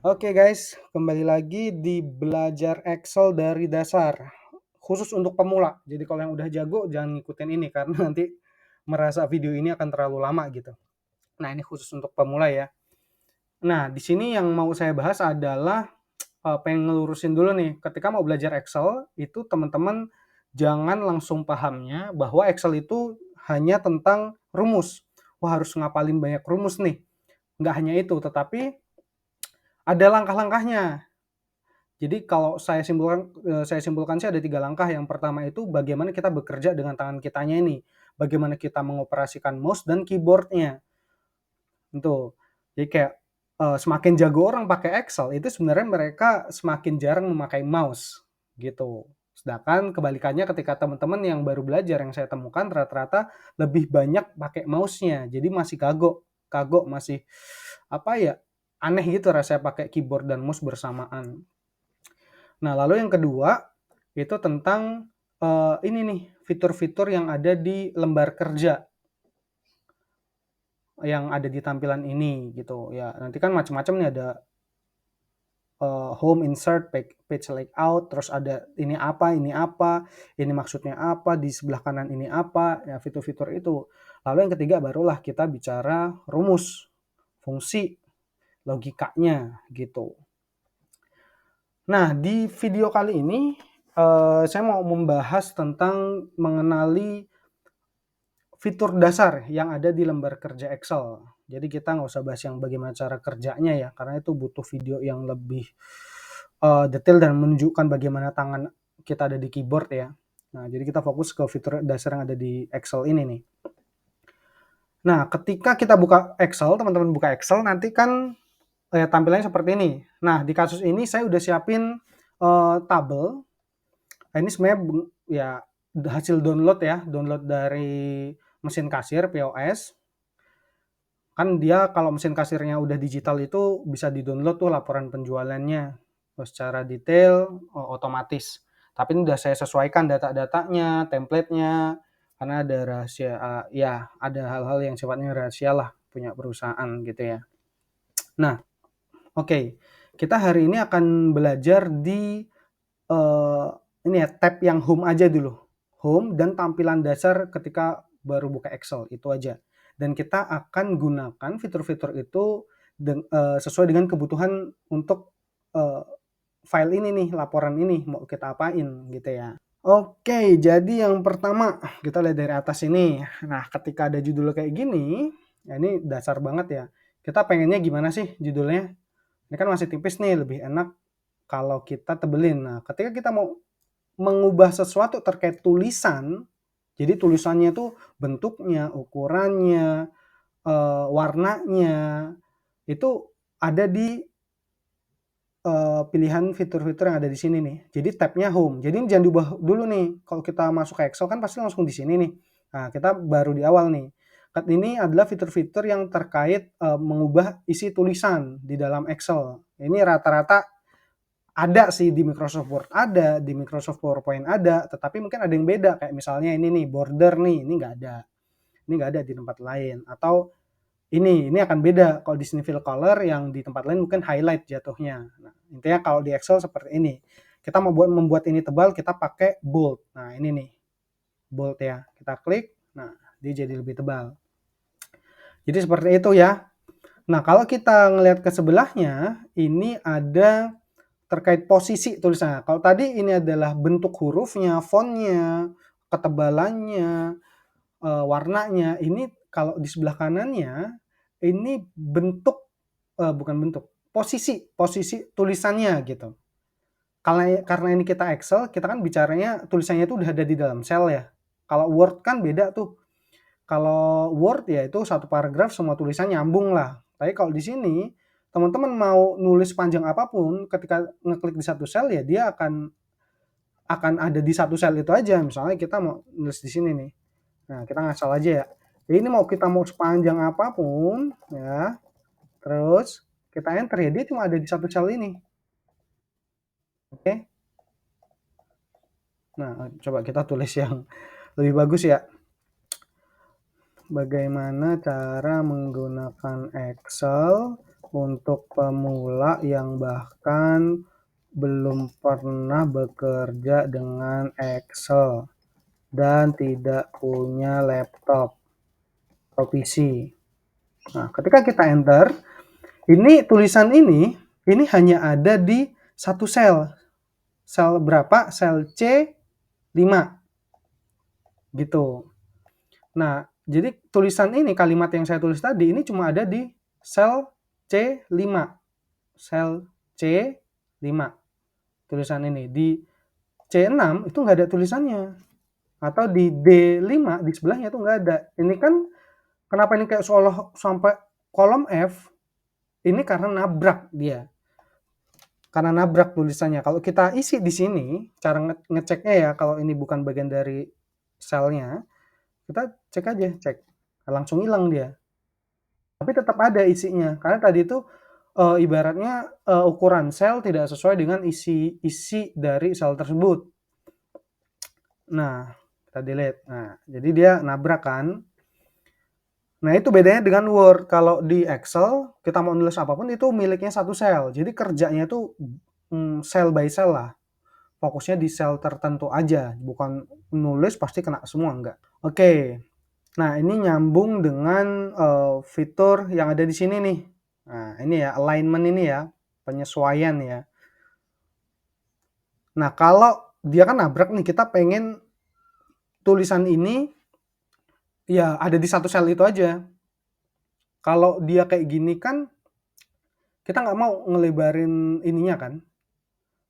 Oke guys, kembali lagi di belajar Excel dari dasar. Khusus untuk pemula. Jadi kalau yang udah jago jangan ngikutin ini karena nanti merasa video ini akan terlalu lama gitu. Nah, ini khusus untuk pemula ya. Nah, di sini yang mau saya bahas adalah pengen ngelurusin dulu nih. Ketika mau belajar Excel, itu teman-teman jangan langsung pahamnya bahwa Excel itu hanya tentang rumus. Wah, harus ngapalin banyak rumus nih. Nggak hanya itu, tetapi ada langkah-langkahnya. Jadi kalau saya simpulkan sih ada 3 langkah. Yang pertama itu bagaimana kita bekerja dengan tangan kitanya ini. Bagaimana kita mengoperasikan mouse dan keyboard-nya. Gitu. Jadi kayak, semakin jago orang pakai Excel, itu sebenarnya mereka semakin jarang memakai mouse, gitu. Sedangkan kebalikannya ketika teman-teman yang baru belajar yang saya temukan rata-rata lebih banyak pakai mouse-nya. Jadi masih kagok kagok, masih, apa ya, aneh gitu rasanya pakai keyboard dan mouse bersamaan. Nah, lalu yang kedua, itu tentang, ini nih, fitur-fitur yang ada di lembar kerja, yang ada di tampilan ini, gitu. Ya, nanti kan macam-macam nih, ada, home, insert, page layout, terus ada ini apa, ini maksudnya apa, di sebelah kanan ini apa, ya fitur-fitur itu. Lalu yang ketiga barulah kita bicara rumus, fungsi, logikanya, gitu. Nah, di video kali ini, saya mau membahas tentang mengenali fitur dasar yang ada di lembar kerja Excel. Jadi kita nggak usah bahas yang bagaimana cara kerjanya ya, karena itu butuh video yang lebih detail dan menunjukkan bagaimana tangan kita ada di keyboard ya. Nah, jadi kita fokus ke fitur dasar yang ada di Excel ini nih. Nah, ketika kita buka Excel, teman-teman buka Excel, nanti kan tampilannya seperti ini. Nah, di kasus ini saya udah siapin tabel. Nah, ini sebenarnya ya hasil download ya, download dari mesin kasir POS. Kan dia kalau mesin kasirnya udah digital itu bisa di-download tuh laporan penjualannya secara detail, otomatis. Tapi ini udah saya sesuaikan data-datanya, template-nya, karena ada rahasia, ya ada hal-hal yang sifatnya rahasia lah punya perusahaan gitu ya. Nah, oke. Kita hari ini akan belajar di ini ya tab yang home aja dulu. Home dan tampilan dasar ketika baru buka Excel, itu aja. Dan kita akan gunakan fitur-fitur itu sesuai dengan kebutuhan untuk, eee, file ini nih, laporan ini mau kita apain gitu ya. Oke, jadi yang pertama kita lihat dari atas ini. Nah, ketika ada judul kayak gini, ya ini dasar banget ya. Kita pengennya gimana sih judulnya? Ini kan masih tipis nih, lebih enak kalau kita tebelin. Nah, ketika kita mau mengubah sesuatu terkait tulisan, jadi tulisannya itu bentuknya, ukurannya, warnanya, itu ada di, pilihan fitur-fitur yang ada di sini nih. Jadi tab-nya home. Jadi jangan diubah dulu nih, kalau kita masuk ke Excel kan pasti langsung di sini nih. Nah, kita baru di awal nih. Ini adalah fitur-fitur yang terkait, mengubah isi tulisan di dalam Excel. Ini rata-rata ada sih di Microsoft Word ada, di Microsoft PowerPoint ada, tetapi mungkin ada yang beda kayak misalnya ini nih border nih, ini nggak ada. Ini nggak ada di tempat lain. Atau ini akan beda kalau di sini fill color yang di tempat lain mungkin highlight jatuhnya. Nah, intinya kalau di Excel seperti ini. Kita membuat ini tebal, kita pakai bold. Nah, ini nih, bold ya. Kita klik, nah dia jadi lebih tebal. Jadi seperti itu ya. Nah, kalau kita ngelihat ke sebelahnya, ini ada terkait posisi tulisannya. Kalau tadi ini adalah bentuk hurufnya, fontnya, ketebalannya, warnanya. Ini kalau di sebelah kanannya, ini bentuk, bukan bentuk, posisi posisi tulisannya gitu. Karena ini kita Excel, kita kan bicaranya tulisannya itu udah ada di dalam sel ya. Kalau Word kan beda tuh. Kalau Word ya itu satu paragraf semua tulisan nyambung lah. Tapi kalau di sini teman-teman mau nulis panjang apapun, ketika ngeklik di satu sel ya dia akan ada di satu sel itu aja. Misalnya kita mau nulis di sini nih. Nah, kita ngasal aja ya. Jadi ini kita mau sepanjang apapun ya, terus kita enter ya dia cuma ada di satu sel ini. Oke. Nah, coba kita tulis yang lebih bagus ya. Bagaimana cara menggunakan Excel untuk pemula yang bahkan belum pernah bekerja dengan Excel dan tidak punya laptop atau PC. Nah, ketika kita enter, ini tulisan ini hanya ada di satu sel. Sel berapa? Sel C5. Gitu. Nah, jadi tulisan ini, kalimat yang saya tulis tadi, ini cuma ada di sel C5. Sel C5. Tulisan ini. Di C6 itu nggak ada tulisannya. Atau di D5, di sebelahnya itu nggak ada. Ini kan, kenapa ini kayak seolah sampai kolom F, ini karena nabrak dia. Karena nabrak tulisannya. Kalau kita isi di sini, cara ngeceknya ya, kalau ini bukan bagian dari selnya, kita cek aja, cek. Langsung hilang dia. Tapi tetap ada isinya. Karena tadi itu ibaratnya ukuran sel tidak sesuai dengan isi dari sel tersebut. Nah, kita delete. Nah, jadi dia nabrak kan. Nah, itu bedanya dengan Word. Kalau di Excel, kita mau nulis apapun itu miliknya satu sel. Jadi kerjanya itu sel by sel lah. Fokusnya di sel tertentu aja. Bukan nulis pasti kena semua, enggak. Oke. Nah, ini nyambung dengan fitur yang ada di sini nih. Nah, ini ya, alignment ini ya. Penyesuaian ya. Nah, kalau dia kan nabrak nih, kita pengen tulisan ini ya ada di satu sel itu aja. Kalau dia kayak gini kan, kita nggak mau ngelebarin ininya kan,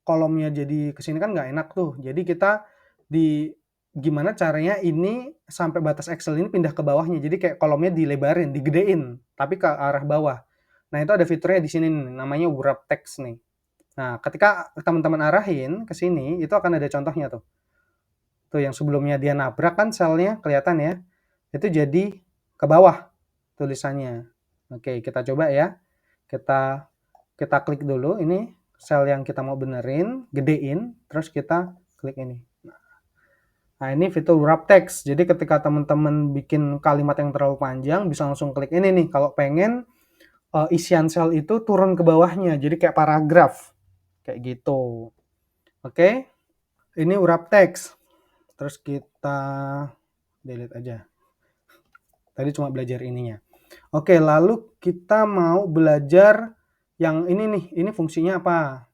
kolomnya jadi kesini kan nggak enak tuh. Jadi kita gimana caranya ini sampai batas Excel ini pindah ke bawahnya. Jadi kayak kolomnya dilebarin, digedein, tapi ke arah bawah. Nah, itu ada fiturnya di sini nih, namanya wrap text nih. Nah, ketika teman-teman arahin ke sini, itu akan ada contohnya tuh. Tuh yang sebelumnya dia nabrak kan selnya, kelihatan ya. Itu jadi ke bawah tulisannya. Oke, kita coba ya. Kita klik dulu ini sel yang kita mau benerin, gedein, terus kita klik ini. Nah, ini fitur wrap text. Jadi ketika teman-teman bikin kalimat yang terlalu panjang, bisa langsung klik ini nih. Kalau pengen isian sel itu turun ke bawahnya, jadi kayak paragraf. Kayak gitu. Oke, ini wrap text. Terus kita delete aja. Tadi cuma belajar ininya. Oke, lalu kita mau belajar yang ini nih. Ini fungsinya apa?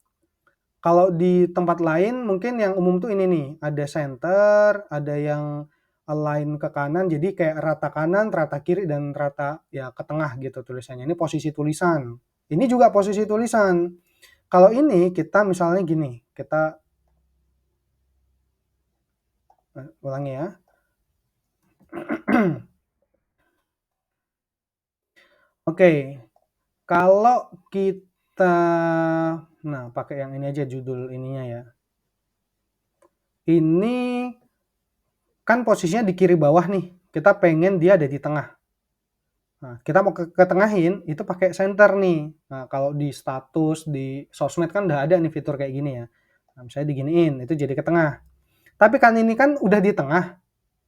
Kalau di tempat lain mungkin yang umum tuh ini nih. Ada center, ada yang align ke kanan. Jadi kayak rata kanan, rata kiri, dan rata ya ke tengah gitu tulisannya. Ini posisi tulisan. Ini juga posisi tulisan. Kalau ini kita misalnya gini. Kita ulangi ya. Oke, kalau kita, nah pakai yang ini aja judul ininya ya. Ini kan posisinya di kiri bawah nih. Kita pengen dia ada di tengah. Nah, kita mau ke tengahin itu pakai center nih. Nah, kalau di status di sosmed kan udah ada nih fitur kayak gini ya. Nah, misalnya diginiin itu jadi ke tengah. Tapi kan ini kan udah di tengah.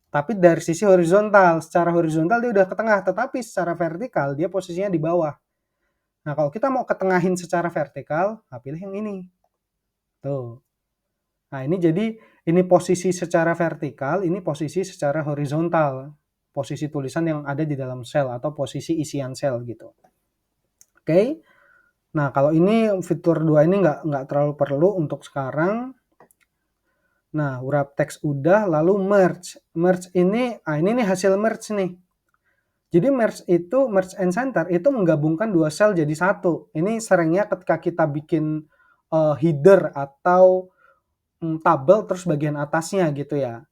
Tapi dari sisi horizontal, secara horizontal dia udah ke tengah, tetapi secara vertikal dia posisinya di bawah. Nah, kalau kita mau ketengahin secara vertikal, nah pilih yang ini. Tuh. Nah, ini jadi ini posisi secara vertikal, ini posisi secara horizontal. Posisi tulisan yang ada di dalam sel atau posisi isian sel gitu. Oke. Nah, kalau ini fitur 2 ini nggak terlalu perlu untuk sekarang. Nah, wrap text udah, lalu merge. Merge ini, ini nih hasil merge nih. Jadi merge and center itu menggabungkan dua sel jadi satu. Ini seringnya ketika kita bikin header atau tabel terus bagian atasnya gitu ya.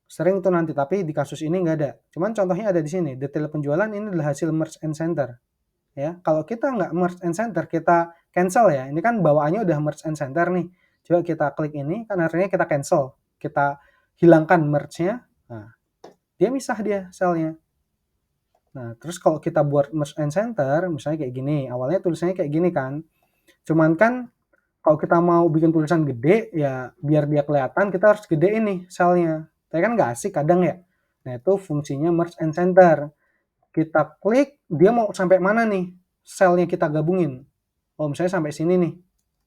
Sering itu nanti, tapi di kasus ini nggak ada. Cuman contohnya ada di sini. Detail penjualan ini adalah hasil merge and center. Ya, kalau kita nggak merge and center, kita cancel ya. Ini kan bawaannya udah merge and center nih. Coba kita klik ini, kan artinya kita cancel. Kita hilangkan merge-nya. Nah, dia misah dia selnya. Nah, terus kalau kita buat merge and center, misalnya kayak gini. Awalnya tulisannya kayak gini kan. Cuman kan kalau kita mau bikin tulisan gede, ya biar dia kelihatan kita harus gedein nih selnya. Tapi kan nggak asik kadang ya. Nah, itu fungsinya merge and center. Kita klik, dia mau sampai mana nih? selnya kita gabungin. Oh, misalnya sampai sini nih.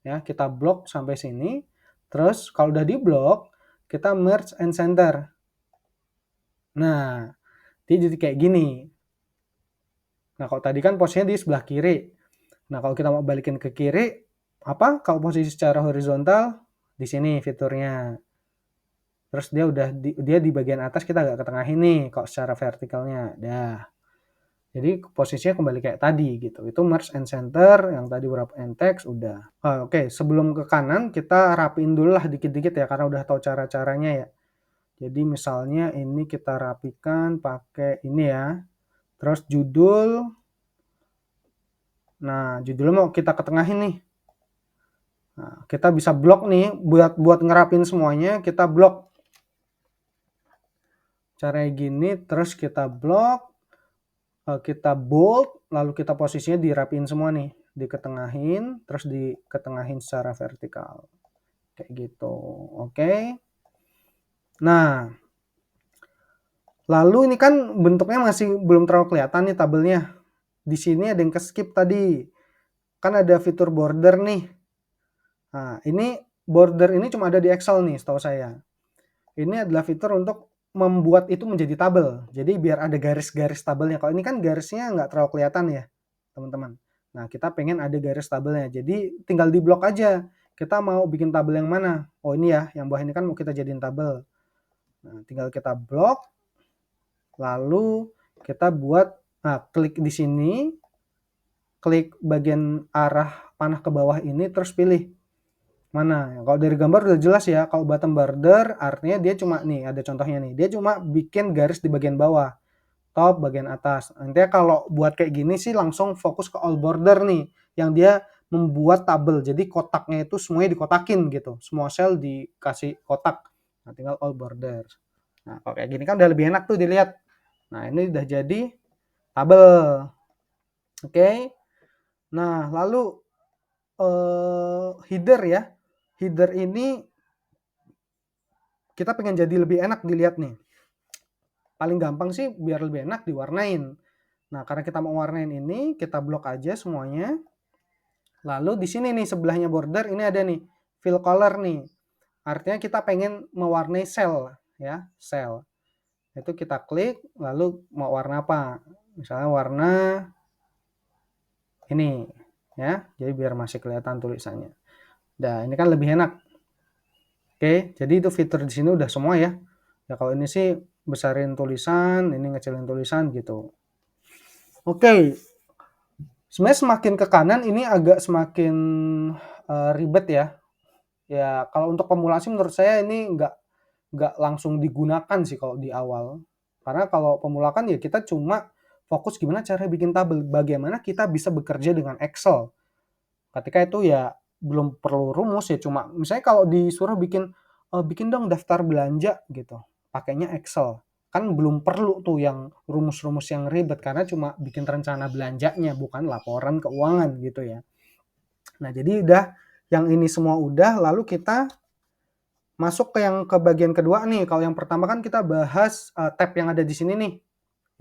Ya, kita blok sampai sini. Terus kalau udah di blok, kita merge and center. Nah, dia jadi kayak gini. Nah, kalau tadi kan posisinya di sebelah kiri. Nah, kalau kita mau balikin ke kiri, apa? Kalau posisi secara horizontal, di sini fiturnya. Terus dia di bagian atas kita agak ketengahin nih, kalau secara vertikalnya. Dah. Jadi posisinya kembali kayak tadi gitu. Itu merge and center, yang tadi wrap and text udah. Oke, sebelum ke kanan kita rapiin dulu lah dikit-dikit ya, karena udah tahu cara-caranya ya. Jadi misalnya ini kita rapikan pakai ini ya. Terus judul. Nah, judulnya mau kita ketengahin nih. Nah, kita bisa blok nih buat ngerapin semuanya, kita blok. Caranya gini, terus kita blok, kita bold, lalu kita posisinya dirapiin semua nih, diketengahin, terus diketengahin secara vertikal. Kayak gitu. Oke. Nah, lalu ini kan bentuknya masih belum terlalu kelihatan nih tabelnya. Di sini ada yang ke-skip tadi. Kan ada fitur border nih. Nah, ini border ini cuma ada di Excel nih, setahu saya. Ini adalah fitur untuk membuat itu menjadi tabel. Jadi biar ada garis-garis tabelnya. Kalau ini kan garisnya nggak terlalu kelihatan ya, teman-teman. Nah, kita pengen ada garis tabelnya. Jadi tinggal di blok aja. Kita mau bikin tabel yang mana? Oh, ini ya, yang bawah ini kan mau kita jadiin tabel. Nah, tinggal kita blok. Lalu kita buat, klik di sini. Klik bagian arah panah ke bawah ini, terus pilih. Mana? Kalau dari gambar udah jelas ya, kalau bottom border artinya dia cuma nih, ada contohnya nih, dia cuma bikin garis di bagian bawah, top, bagian atas. Nantinya kalau buat kayak gini sih langsung fokus ke all border nih, yang dia membuat tabel, jadi kotaknya itu semuanya dikotakin gitu, semua sel dikasih kotak. Nah, tinggal all border. Nah, kalau kayak gini kan udah lebih enak tuh dilihat. Nah, ini udah jadi tabel. Oke. Nah, lalu header ya. Header ini kita pengen jadi lebih enak dilihat nih. Paling gampang sih biar lebih enak diwarnain. Nah, karena kita mau warnain ini, kita blok aja semuanya. Lalu di sini nih sebelahnya border ini ada nih fill color nih. Artinya kita pengen mewarnai sel ya, sel. Itu kita klik lalu mau warna apa? Misalnya warna ini ya. Jadi biar masih kelihatan tulisannya. Nah, ini kan lebih enak. Oke, jadi itu fitur di sini udah semua ya. Ya kalau ini sih besarin tulisan, ini ngecilin tulisan gitu. Oke, sebenarnya semakin ke kanan ini agak semakin ribet ya. Ya kalau untuk pemula sih menurut saya ini nggak langsung digunakan sih kalau di awal. Karena kalau pemula kan ya kita cuma fokus gimana cara bikin tabel, bagaimana kita bisa bekerja dengan Excel. Ketika itu ya belum perlu rumus ya, cuma misalnya kalau disuruh bikin dong daftar belanja gitu, pakainya Excel. Kan belum perlu tuh yang rumus-rumus yang ribet karena cuma bikin rencana belanjanya bukan laporan keuangan gitu ya. Nah, jadi udah yang ini semua udah, lalu kita masuk ke bagian kedua nih. Kalau yang pertama kan kita bahas tab yang ada di sini nih,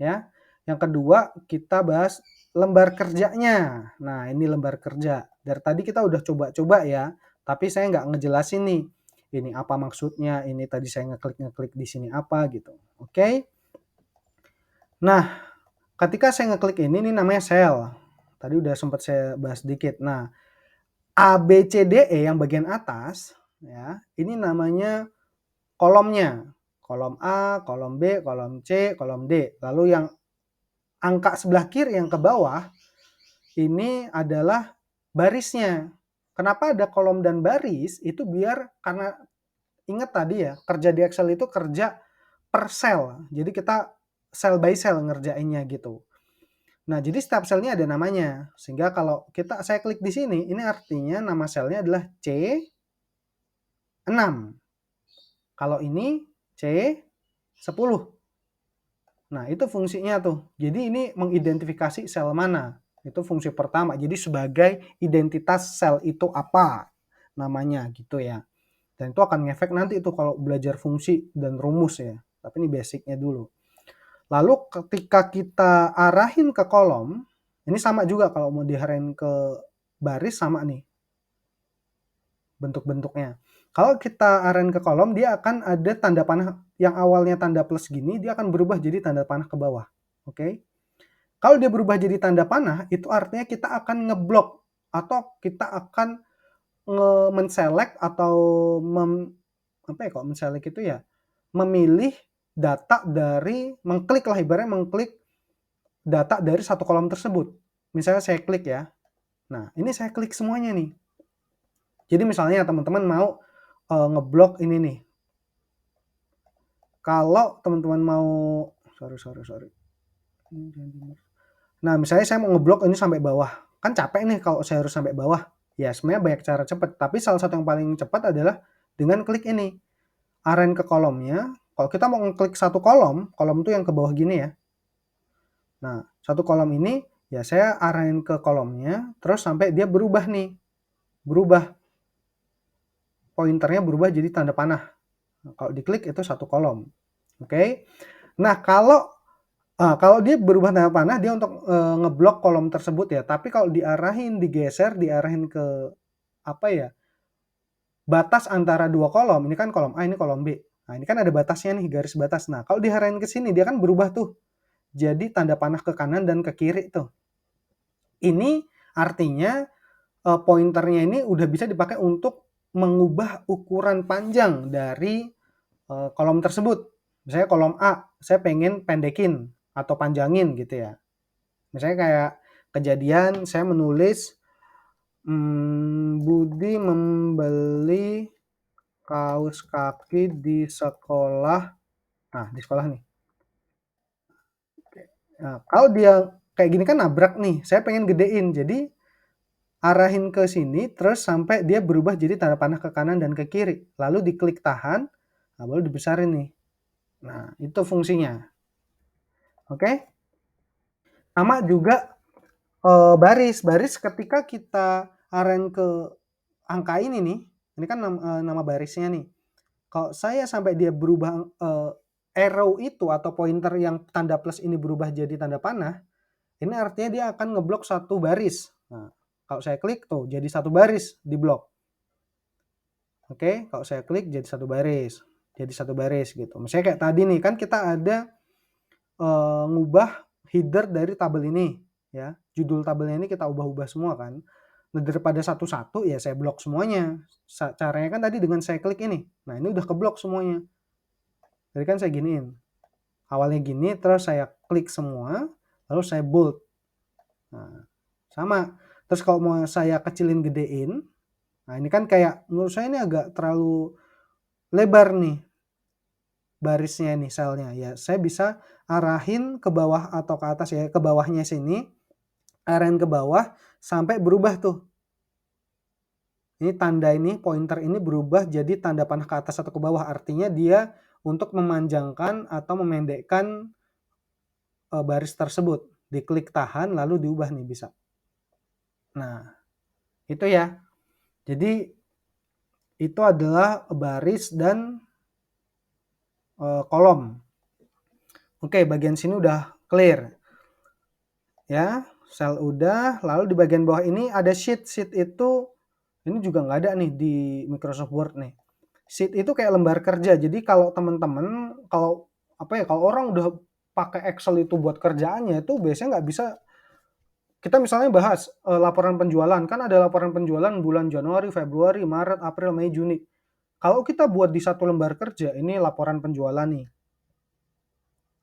ya. Yang kedua kita bahas lembar kerjanya. Nah, ini lembar kerja. Dari tadi kita udah coba-coba ya, tapi saya nggak ngejelasin nih. Ini apa maksudnya, ini tadi saya ngeklik di sini apa gitu. Oke. Nah, ketika saya ngeklik ini namanya sel. Tadi udah sempat saya bahas dikit. Nah, A, B, C, D, E yang bagian atas, ya, ini namanya kolomnya. Kolom A, kolom B, kolom C, kolom D. Lalu yang angka sebelah kiri yang ke bawah, ini adalah barisnya. Kenapa ada kolom dan baris? Itu biar, karena ingat tadi ya, kerja di Excel itu kerja per sel. Jadi kita sel by sel ngerjainnya gitu. Nah, jadi setiap selnya ada namanya. Sehingga kalau saya klik di sini, ini artinya nama selnya adalah C6. Kalau ini C10. Nah, itu fungsinya tuh. Jadi ini mengidentifikasi sel mana. Itu fungsi pertama. Jadi sebagai identitas sel itu apa namanya gitu ya. Dan itu akan ngefek nanti itu kalau belajar fungsi dan rumus ya. Tapi ini basicnya dulu. Lalu ketika kita arahin ke kolom, Ini sama juga kalau mau diarahin ke baris sama nih bentuk-bentuknya. Kalau kita arahin ke kolom, dia akan ada tanda panah yang awalnya tanda plus gini, dia akan berubah jadi tanda panah ke bawah. Oke. Kalau dia berubah jadi tanda panah, itu artinya kita akan ngeblok atau kita akan men-select atau apa ya, kalau men-select itu ya memilih data dari mengklik lah, ibaratnya mengklik data dari satu kolom tersebut. Misalnya saya klik ya. Nah, ini saya klik semuanya nih. Jadi misalnya teman-teman mau ngeblok ini nih. Kalau teman-teman mau sorry. Nah, misalnya saya mau ngeblok ini sampai bawah. Kan capek nih kalau saya harus sampai bawah. Ya, sebenarnya banyak cara cepat, tapi salah satu yang paling cepat adalah dengan klik ini. Arahin ke kolomnya. Kalau kita mau ngeklik satu kolom itu yang ke bawah gini ya. Nah, satu kolom ini ya saya arahin ke kolomnya terus sampai dia berubah nih. Berubah. Pointernya berubah jadi tanda panah. Nah, kalau diklik itu satu kolom. Oke. Nah, kalau dia berubah tanda panah, dia untuk ngeblok kolom tersebut ya. Tapi kalau diarahin, digeser, diarahin ke apa ya? Batas antara dua kolom. Ini kan kolom A, ini kolom B. Nah, ini kan ada batasnya nih, garis batas. Nah, kalau diarahin ke sini, dia kan berubah tuh. Jadi tanda panah ke kanan dan ke kiri tuh. Ini artinya pointernya ini udah bisa dipakai untuk mengubah ukuran panjang dari kolom tersebut. Misalnya kolom A, saya pengen pendekin atau panjangin gitu ya. Misalnya kayak kejadian saya menulis Budi membeli kaos kaki di sekolah. Nah, di sekolah nih. Nah, kalau dia kayak gini kan nabrak nih, saya pengen gedein. Jadi arahin ke sini terus sampai dia berubah jadi tanda panah ke kanan dan ke kiri. Lalu diklik tahan, nah baru dibesarin nih. Nah, itu fungsinya. Oke? Sama juga baris ketika kita arahin ke angka ini nih, ini kan nama barisnya nih. Kalau saya sampai dia berubah arrow itu atau pointer yang tanda plus ini berubah jadi tanda panah, ini artinya dia akan ngeblok satu baris. Nah, kalau saya klik tuh jadi satu baris di blok. Oke, kalau saya klik jadi satu baris. Jadi satu baris gitu. Misalnya kayak tadi nih kan kita ada ngubah header dari tabel ini ya. Judul tabelnya ini kita ubah-ubah semua kan. Nah, daripada satu-satu ya saya blok semuanya. Caranya kan tadi dengan saya klik ini. Nah, ini udah keblok semuanya. Jadi kan saya giniin. Awalnya gini, terus saya klik semua, lalu saya bold. Nah, sama. Terus kalau mau saya kecilin gedein, nah ini kan kayak menurut saya ini agak terlalu lebar nih barisnya nih selnya. Ya, saya bisa arahin ke bawah atau ke atas ya, ke bawahnya sini. Arahin ke bawah sampai berubah tuh. Ini tanda ini, pointer ini berubah jadi tanda panah ke atas atau ke bawah. Artinya dia untuk memanjangkan atau memendekkan baris tersebut. Diklik tahan lalu diubah nih bisa. Nah, itu ya. Jadi itu adalah baris dan kolom. Oke, bagian sini udah clear. Ya, sel udah. Lalu di bagian bawah ini ada sheet. Sheet itu ini juga nggak ada nih di Microsoft Word nih. Sheet itu kayak lembar kerja. Jadi kalau teman-teman, kalau orang udah pakai Excel itu buat kerjaannya itu biasanya nggak bisa. Kita misalnya bahas laporan penjualan, kan ada laporan penjualan bulan Januari, Februari, Maret, April, Mei, Juni. Kalau kita buat di satu lembar kerja, ini laporan penjualan nih.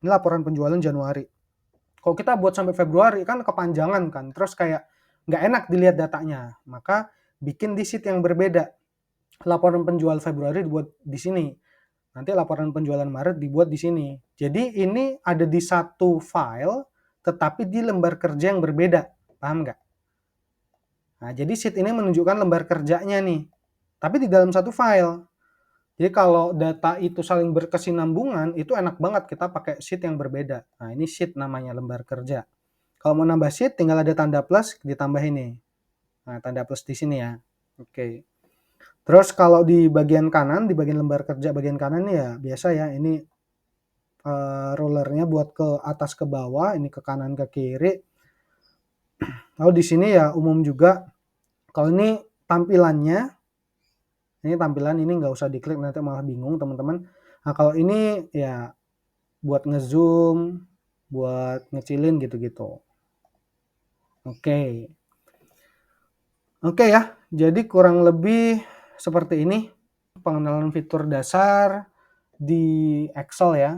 Ini laporan penjualan Januari. Kalau kita buat sampai Februari kan kepanjangan kan, terus kayak nggak enak dilihat datanya. Maka bikin di sheet yang berbeda. Laporan penjual Februari dibuat di sini. Nanti laporan penjualan Maret dibuat di sini. Jadi ini ada di satu file, tetapi di lembar kerja yang berbeda. Paham nggak? Nah, jadi sheet ini menunjukkan lembar kerjanya nih. Tapi di dalam satu file. Jadi kalau data itu saling berkesinambungan, itu enak banget kita pakai sheet yang berbeda. Nah, ini sheet namanya, lembar kerja. Kalau mau nambah sheet, tinggal ada tanda plus, ditambah ini. Nah, tanda plus di sini ya. Oke. Terus kalau di bagian kanan, di bagian lembar kerja bagian kanan ya biasa ya, ini rollernya buat ke atas ke bawah, ini ke kanan ke kiri. Lalu di sini ya umum juga, kalau ini tampilannya, ini tampilan ini nggak usah diklik nanti malah bingung teman-teman. Nah kalau ini ya buat ngezoom, buat ngecilin gitu-gitu. Oke. Oke ya, jadi kurang lebih seperti ini pengenalan fitur dasar di Excel ya.